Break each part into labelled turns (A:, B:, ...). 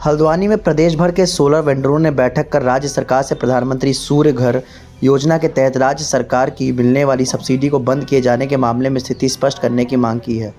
A: हल्द्वानी में प्रदेश भर के सोलर वेंडरों ने बैठक कर राज्य सरकार से प्रधानमंत्री सूर्य घर योजना के तहत राज्य सरकार की मिलने वाली सब्सिडी को बंद किए जाने के मामले में स्थिति स्पष्ट करने की मांग की है।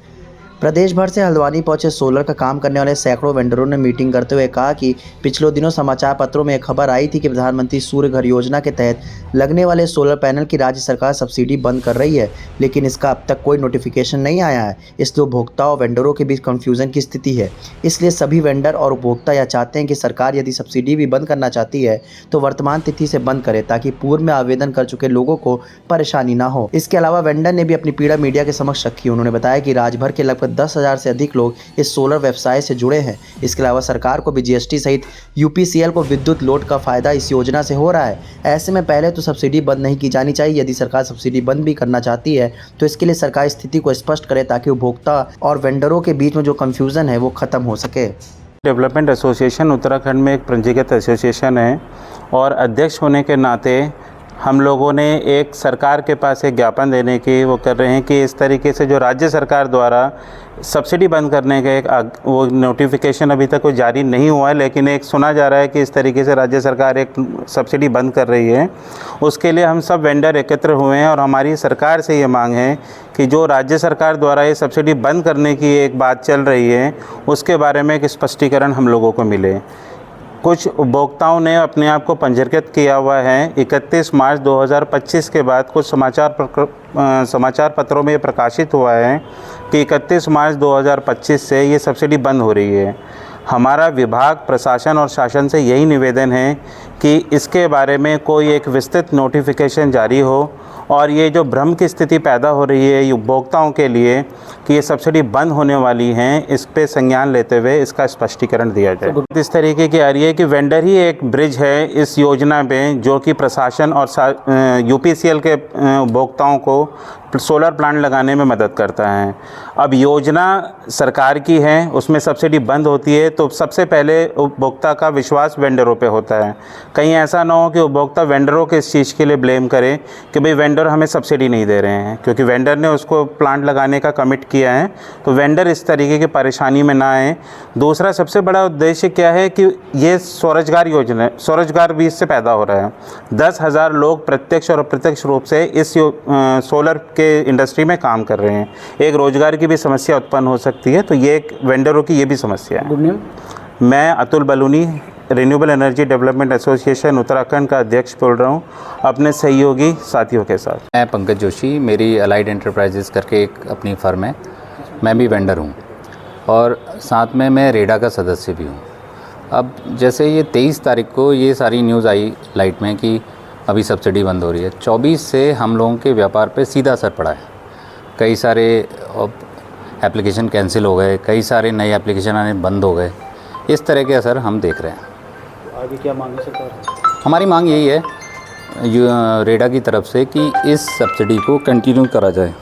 A: प्रदेश भर से हल्द्वानी पहुंचे सोलर का काम करने वाले सैकड़ों वेंडरों ने मीटिंग करते हुए कहा कि पिछले दिनों समाचार पत्रों में एक खबर आई थी कि प्रधानमंत्री सूर्य घर योजना के तहत लगने वाले सोलर पैनल की राज्य सरकार सब्सिडी बंद कर रही है, लेकिन इसका अब तक कोई नोटिफिकेशन नहीं आया है। इसलिए उपभोक्ता और वेंडरों के बीच कंफ्यूजन की स्थिति है। इसलिए सभी वेंडर और उपभोक्ता यह चाहते हैं कि सरकार यदि सब्सिडी भी बंद करना चाहती है तो वर्तमान तिथि से बंद करे, ताकि पूर्व में आवेदन कर चुके लोगों को परेशानी ना हो। इसके अलावा वेंडर ने भी अपनी पीड़ा मीडिया के समक्ष रखी। उन्होंने बताया कि राज्य भर के लगभग 10,000 से अधिक लोग इस सोलर व्यवसाय से जुड़े हैं। इसके अलावा सरकार को भी जीएसटी सहित यूपीसीएल को विद्युत लोड का फायदा इस योजना से हो रहा है। ऐसे में पहले तो सब्सिडी बंद नहीं की जानी चाहिए। यदि सरकार सब्सिडी बंद भी करना चाहती है तो इसके लिए सरकार स्थिति को स्पष्ट करे, ताकि उपभोक्ता और वेंडरों के बीच में जो कंफ्यूजन है वो खत्म हो सके।
B: डेवलपमेंट एसोसिएशन उत्तराखंड में एक पंजीकृत एसोसिएशन है और अध्यक्ष होने के नाते हम लोगों ने एक सरकार के पास एक ज्ञापन देने की वो कर रहे हैं कि इस तरीके से जो राज्य सरकार द्वारा सब्सिडी बंद करने का एक वो नोटिफिकेशन अभी तक कोई जारी नहीं हुआ है, लेकिन एक सुना जा रहा है कि इस तरीके से राज्य सरकार एक सब्सिडी बंद कर रही है। उसके लिए हम सब वेंडर एकत्र हुए हैं और हमारी सरकार से ये मांग है कि जो राज्य सरकार द्वारा ये सब्सिडी बंद करने की एक बात चल रही है उसके बारे में एक स्पष्टीकरण हम लोगों को मिले। कुछ उपभोक्ताओं ने अपने आप को पंजीकृत किया हुआ है। 31 मार्च 2025 के बाद कुछ समाचार पत्रों में प्रकाशित हुआ है कि 31 मार्च 2025 से ये सब्सिडी बंद हो रही है। हमारा विभाग, प्रशासन और शासन से यही निवेदन है कि इसके बारे में कोई एक विस्तृत नोटिफिकेशन जारी हो और ये जो भ्रम की स्थिति पैदा हो रही है उपभोक्ताओं के लिए कि ये सब्सिडी बंद होने वाली हैं, इस पे संज्ञान लेते हुए इसका स्पष्टीकरण दिया जाए। इस तरीके की आ रही है कि वेंडर ही एक ब्रिज है इस योजना में, जो कि प्रशासन और यूपीसीएल के उपभोक्ताओं को सोलर प्लांट लगाने में मदद करता है। अब योजना सरकार की है, उसमें सब्सिडी बंद होती है तो सबसे पहले उपभोक्ता का विश्वास वेंडरों पे होता है। कहीं ऐसा ना हो कि उपभोक्ता वेंडरों के इस चीज़ के लिए ब्लेम करे कि भाई वेंडर हमें सब्सिडी नहीं दे रहे हैं, क्योंकि वेंडर ने उसको प्लांट लगाने का कमिट किया है। तो वेंडर इस तरीके की परेशानी में ना आए। दूसरा सबसे बड़ा उद्देश्य क्या है कि ये स्वरोजगार योजना है, स्वरोजगार भी इससे पैदा हो रहा है। 10,000 लोग प्रत्यक्ष और अप्रत्यक्ष रूप से इस सोलर के इंडस्ट्री में काम कर रहे हैं। एक रोजगार की भी समस्या उत्पन्न हो सकती है, तो ये एक वेंडरों की ये भी समस्या है। मैं Atul Baluni, renewable energy development association Uttarakhand का अध्यक्ष बोल रहा हूँ, अपने सहयोगी साथियों के साथ।
C: मैं पंकज जोशी, मेरी अलाइड एंटरप्राइजेस करके एक अपनी फर्म है। मैं भी वेंडर हूँ और साथ में मैं रेडा का सदस्य भी हूँ। अब जैसे ये 23 तारीख को ये सारी न्यूज़ आई लाइट में कि अभी सब्सिडी बंद हो रही है, 24 से हम लोगों के व्यापार पे सीधा असर पड़ा है। कई सारे एप्लीकेशन कैंसिल हो गए, कई सारे नए एप्लीकेशन आने बंद हो गए। इस तरह के असर हम देख रहे हैं।
D: आगे क्या मांग है सरकार?
C: हमारी मांग यही है रेडा की तरफ से कि इस सब्सिडी को कंटिन्यू करा जाए।